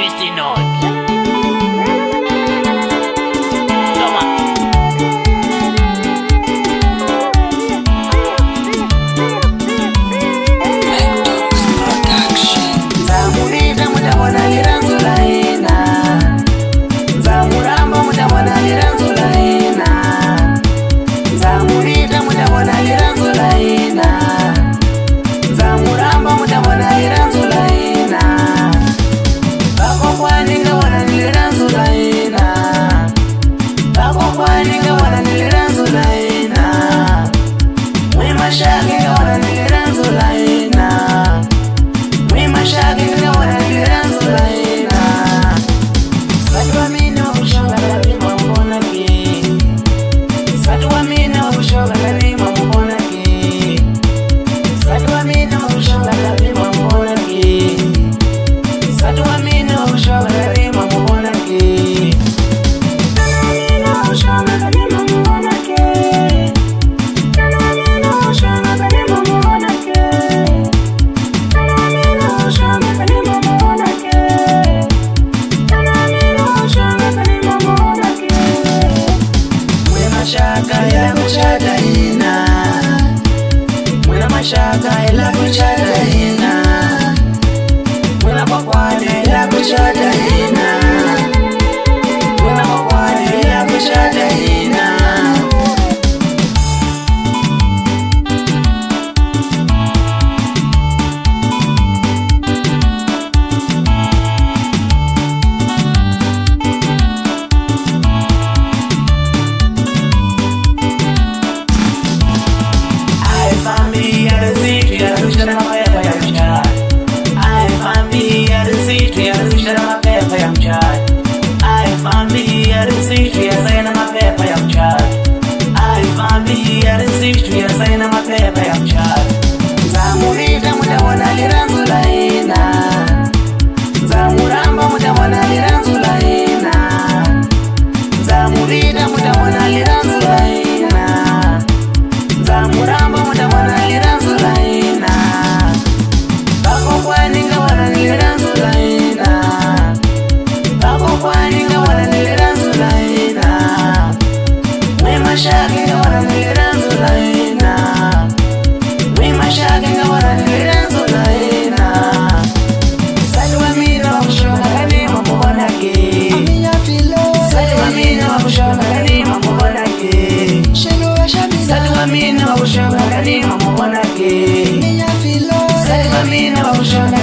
Mr. North. Shaka ila kuchada ina Wina kwakwade ila kuchada ina Wina kwakwade ila kuchada ina Zamurida mudawana liranzu laina Zamuramba mudawana liranzu laina Zamurida mudawana liranzu laina Zamuramba mudawana liranzu laina Bako kwaninga wana liranzu laina Bako kwaninga wana liranzu laina Mwema shaki nga wana liranzu laina Mwema shaki nga wana liranzu laina Salwa mina wakushoka kani mamubona ke Salwa mina wakushoka kani mamubona ke Salwa mina wakushoka kani mamubona ke Salwa mina wakushoka